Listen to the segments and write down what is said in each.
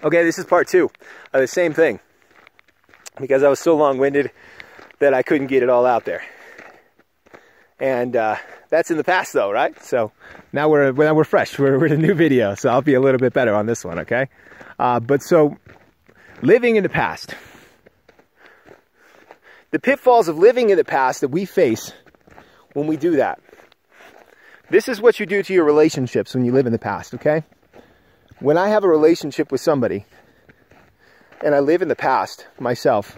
Okay, this is part 2 of the same thing, because I was so long-winded that I couldn't get it all out there. And that's in the past though, right? So now we're fresh. We're in a new video, so I'll be a little bit better on this one, okay? But so, living in the past. The pitfalls of living in the past that we face when we do that. This is what you do to your relationships when you live in the past, okay? When I have a relationship with somebody and I live in the past myself,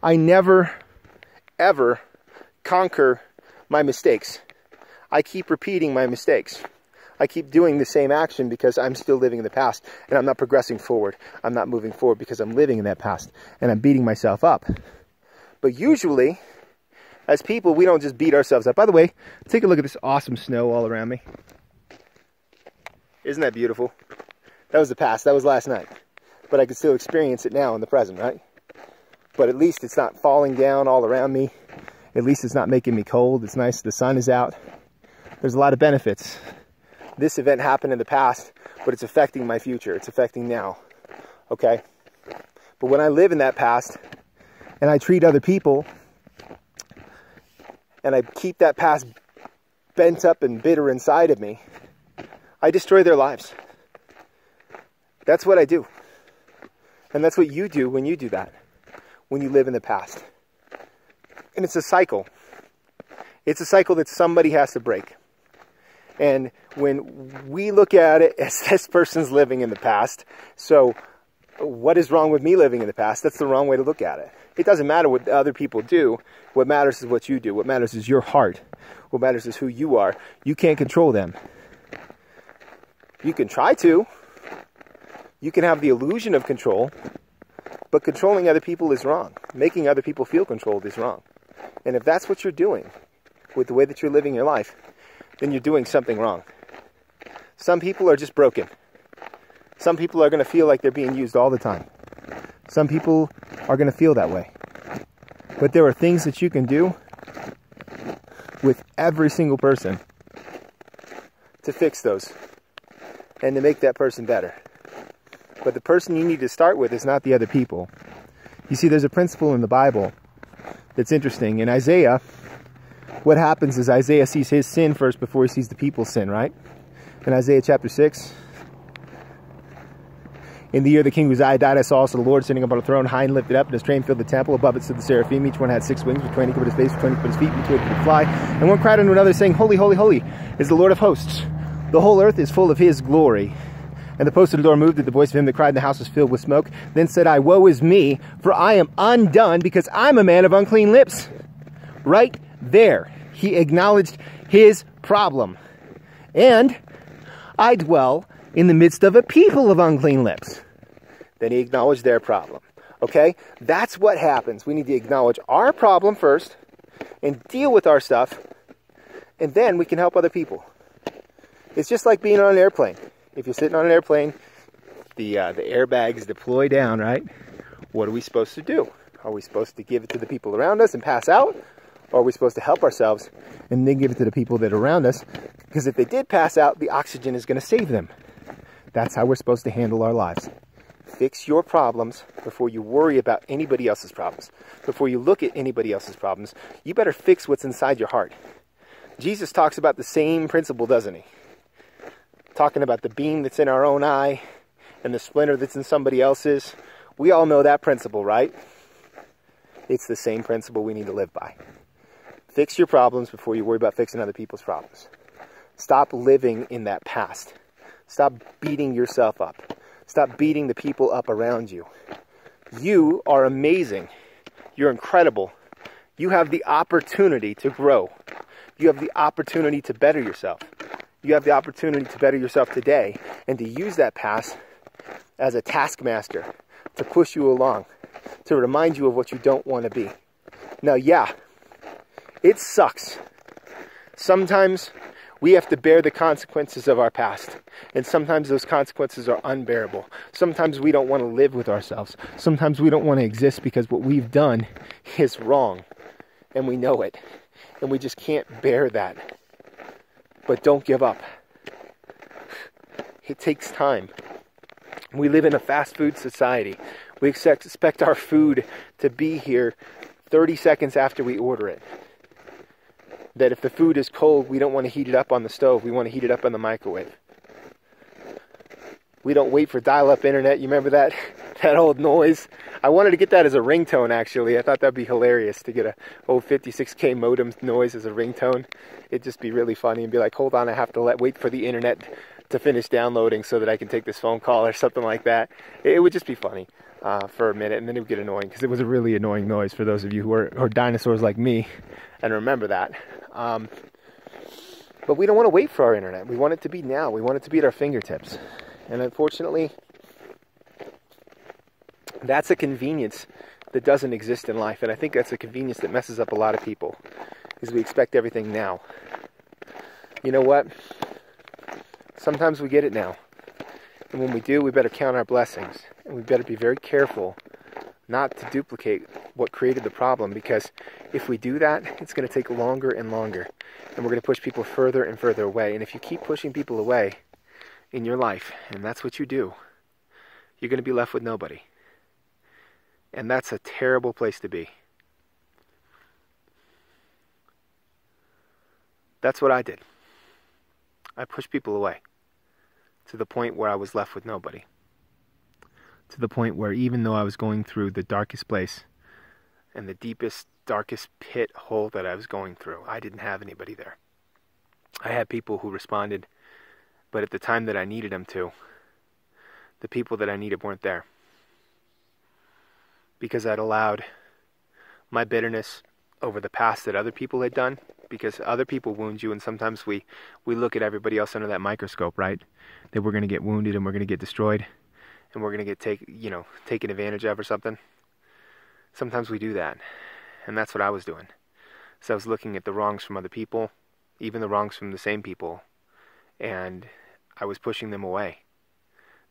I never, ever conquer my mistakes. I keep repeating my mistakes. I keep doing the same action because I'm still living in the past and I'm not progressing forward. I'm not moving forward because I'm living in that past and I'm beating myself up. But usually, as people, we don't just beat ourselves up. By the way, take a look at this awesome snow all around me. Isn't that beautiful? That was the past. That was last night. But I can still experience it now in the present, right? But at least it's not falling down all around me. At least it's not making me cold. It's nice. The sun is out. There's a lot of benefits. This event happened in the past, but it's affecting my future. It's affecting now. Okay? But when I live in that past, and I treat other people, and I keep that past bent up and bitter inside of me, I destroy their lives. That's what I do. And that's what you do when you do that, when you live in the past. And it's a cycle. It's a cycle that somebody has to break. And when we look at it as this person's living in the past, so what is wrong with me living in the past? That's the wrong way to look at it. It doesn't matter what other people do. What matters is what you do. What matters is your heart. What matters is who you are. You can't control them. You can try to. You can have the illusion of control, but controlling other people is wrong. Making other people feel controlled is wrong. And if that's what you're doing with the way that you're living your life, then you're doing something wrong. Some people are just broken. Some people are going to feel like they're being used all the time. Some people are going to feel that way. But there are things that you can do with every single person to fix those and to make that person better. But the person you need to start with is not the other people. You see, there's a principle in the Bible that's interesting. In Isaiah, what happens is Isaiah sees his sin first before he sees the people's sin, right? In Isaiah chapter 6, in the year the king Uzziah died, I saw also the Lord sitting upon a throne, high and lifted up, and his train filled the temple. Above it stood the seraphim. Each one had 6 wings. With 20 covered his face, with 20 covered his feet, and 2 could fly. And one cried unto another, saying, Holy, holy, holy is the Lord of hosts. The whole earth is full of his glory. And the post of the door moved at the voice of him that cried, and the house was filled with smoke. Then said I, Woe is me, for I am undone, because I'm a man of unclean lips. Right there, he acknowledged his problem. And I dwell in the midst of a people of unclean lips. Then he acknowledged their problem. Okay? That's what happens. We need to acknowledge our problem first and deal with our stuff, and then we can help other people. It's just like being on an airplane. If you're sitting on an airplane, the airbags deploy down, right? What are we supposed to do? Are we supposed to give it to the people around us and pass out? Or are we supposed to help ourselves and then give it to the people that are around us? Because if they did pass out, the oxygen is going to save them. That's how we're supposed to handle our lives. Fix your problems before you worry about anybody else's problems. Before you look at anybody else's problems, you better fix what's inside your heart. Jesus talks about the same principle, doesn't he? Talking about the beam that's in our own eye and the splinter that's in somebody else's. We all know that principle, right? It's the same principle we need to live by. Fix your problems before you worry about fixing other people's problems. Stop living in that past. Stop beating yourself up. Stop beating the people up around you. You are amazing. You're incredible. You have the opportunity to grow. You have the opportunity to better yourself. You have the opportunity to better yourself today and to use that past as a taskmaster to push you along, to remind you of what you don't want to be. Now, yeah, it sucks. Sometimes we have to bear the consequences of our past, and sometimes those consequences are unbearable. Sometimes we don't want to live with ourselves. Sometimes we don't want to exist because what we've done is wrong, and we know it, and we just can't bear that. But don't give up. It takes time. We live in a fast food society. We expect our food to be here 30 seconds after we order it. That if the food is cold, we don't want to heat it up on the stove. We want to heat it up in the microwave. We don't wait for dial-up internet. You remember that? That old noise? I wanted to get that as a ringtone, actually. I thought that'd be hilarious to get a old 56K modem noise as a ringtone. It'd just be really funny and be like, hold on, I have to wait for the internet to finish downloading so that I can take this phone call or something like that. It would just be funny for a minute, and then it would get annoying because it was a really annoying noise for those of you who are dinosaurs like me and remember that. But we don't want to wait for our internet. We want it to be now. We want it to be at our fingertips. And unfortunately, that's a convenience that doesn't exist in life. And I think that's a convenience that messes up a lot of people, is we expect everything now. You know what? Sometimes we get it now. And when we do, we better count our blessings. And we better be very careful not to duplicate what created the problem, because if we do that, it's going to take longer and longer. And we're going to push people further and further away. And if you keep pushing people away in your life, and that's what you do, you're going to be left with nobody. And that's a terrible place to be. That's what I did. I pushed people away to the point where I was left with nobody. To the point where even though I was going through the darkest place and the deepest, darkest pit hole that I was going through, I didn't have anybody there. I had people who responded, but at the time that I needed them to, the people that I needed weren't there. Because I'd allowed my bitterness over the past that other people had done, because other people wound you, and sometimes we look at everybody else under that microscope, right? That we're going to get wounded and we're going to get destroyed and we're going to get taken advantage of or something. Sometimes we do that, and that's what I was doing. So I was looking at the wrongs from other people, even the wrongs from the same people, and I was pushing them away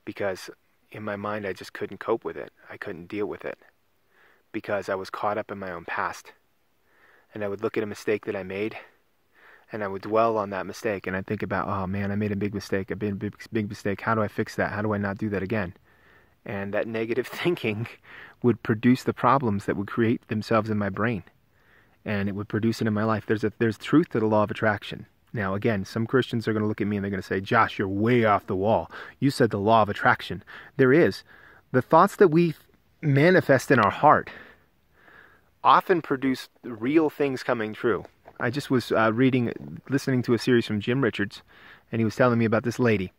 because in my mind I just couldn't cope with it. I couldn't deal with it because I was caught up in my own past. And I would look at a mistake that I made, and I would dwell on that mistake, and I'd think about, oh man, I made a big mistake, a big mistake. How do I fix that? How do I not do that again? And that negative thinking would produce the problems that would create themselves in my brain, and it would produce it in my life. There's truth to the law of attraction. Now, again, some Christians are going to look at me and they're going to say, Josh, you're way off the wall. You said the law of attraction. There is. The thoughts that we manifest in our heart often produce real things coming true. I just was listening to a series from Jim Richards, and he was telling me about this lady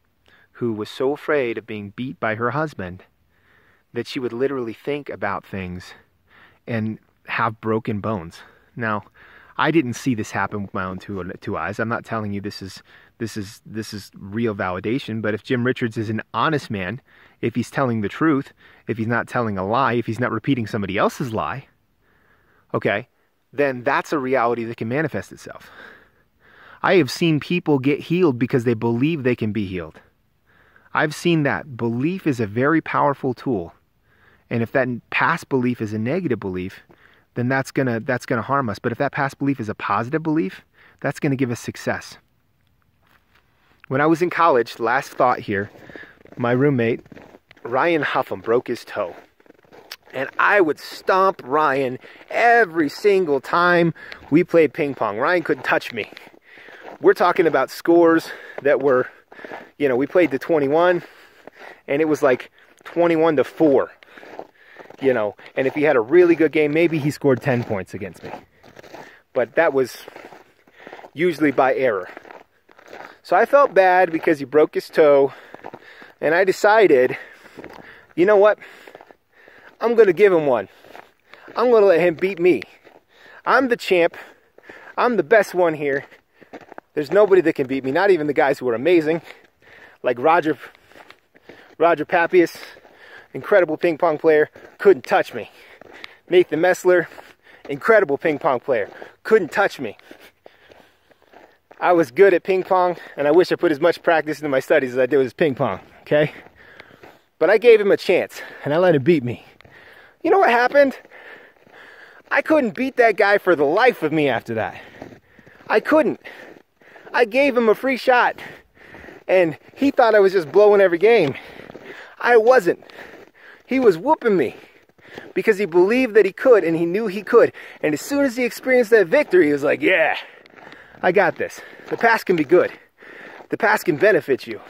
who was so afraid of being beat by her husband that she would literally think about things and have broken bones. Now, I didn't see this happen with my own two eyes. I'm not telling you this is real validation, but if Jim Richards is an honest man, if he's telling the truth, if he's not telling a lie, if he's not repeating somebody else's lie, okay, then that's a reality that can manifest itself. I have seen people get healed because they believe they can be healed. I've seen that. Belief is a very powerful tool. And if that past belief is a negative belief, then that's gonna harm us. But if that past belief is a positive belief, that's gonna give us success. When I was in college, last thought here, my roommate, Ryan Huffam, broke his toe. And I would stomp Ryan every single time we played ping pong. Ryan couldn't touch me. We're talking about scores that were, we played to 21, and it was like 21-4. And if he had a really good game, maybe he scored 10 points against me. But that was usually by error. So I felt bad because he broke his toe, and I decided, you know what? I'm going to give him one. I'm going to let him beat me. I'm the champ. I'm the best one here. There's nobody that can beat me, not even the guys who are amazing, like Roger Papias, incredible ping pong player, couldn't touch me. Nathan Messler, incredible ping pong player, couldn't touch me. I was good at ping pong, and I wish I put as much practice into my studies as I did with ping pong, okay? But I gave him a chance, and I let him beat me. You know what happened? I couldn't beat that guy for the life of me after that. I couldn't. I gave him a free shot, and he thought I was just blowing every game. I wasn't. He was whooping me because he believed that he could, and he knew he could. And as soon as he experienced that victory, he was like, yeah, I got this. The past can be good. The past can benefit you.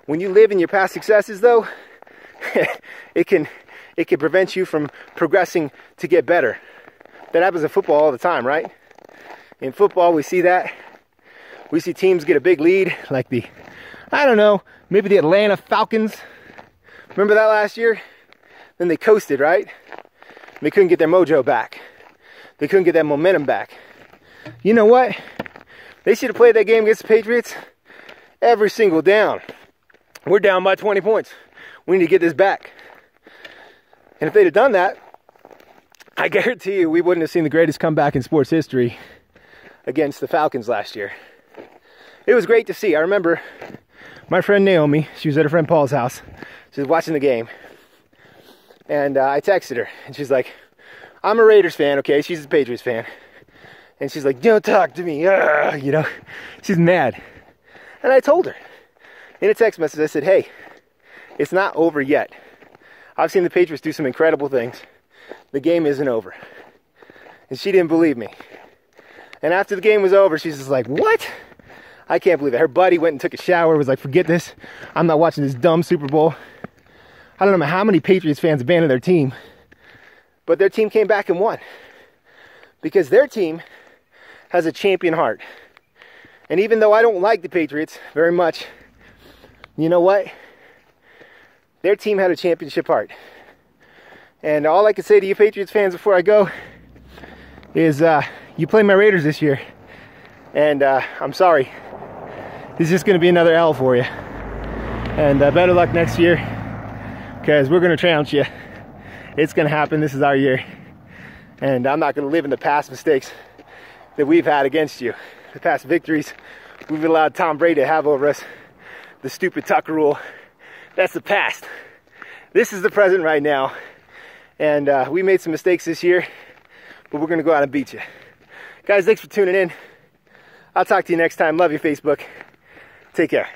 When you live in your past successes, though, it can prevent you from progressing to get better. That happens in football all the time, right? In football, we see that. We see teams get a big lead, like maybe the Atlanta Falcons. Remember that last year? Then they coasted, right? They couldn't get their mojo back. They couldn't get that momentum back. You know what? They should have played that game against the Patriots every single down. We're down by 20 points. We need to get this back. And if they'd have done that, I guarantee you we wouldn't have seen the greatest comeback in sports history against the Falcons last year. It was great to see. I remember my friend Naomi, she was at her friend Paul's house. She was watching the game. And I texted her. And she's like, I'm a Raiders fan, okay? She's a Patriots fan. And she's like, don't talk to me. She's mad. And I told her in a text message, I said, hey, it's not over yet. I've seen the Patriots do some incredible things. The game isn't over. And she didn't believe me. And after the game was over, she's just like, what? I can't believe it. Her buddy went and took a shower, was like, forget this. I'm not watching this dumb Super Bowl. I don't know how many Patriots fans abandoned their team, but their team came back and won. Because their team has a champion heart. And even though I don't like the Patriots very much, you know what? Their team had a championship heart. And all I can say to you Patriots fans before I go is you play my Raiders this year. And I'm sorry. This is just going to be another L for you. And better luck next year, because we're going to trounce you. It's going to happen. This is our year. And I'm not going to live in the past mistakes that we've had against you. The past victories we've allowed Tom Brady to have over us. The stupid Tucker rule. That's the past. This is the present right now. And we made some mistakes this year, but we're going to go out and beat you. Guys, thanks for tuning in. I'll talk to you next time. Love you, Facebook. Take care.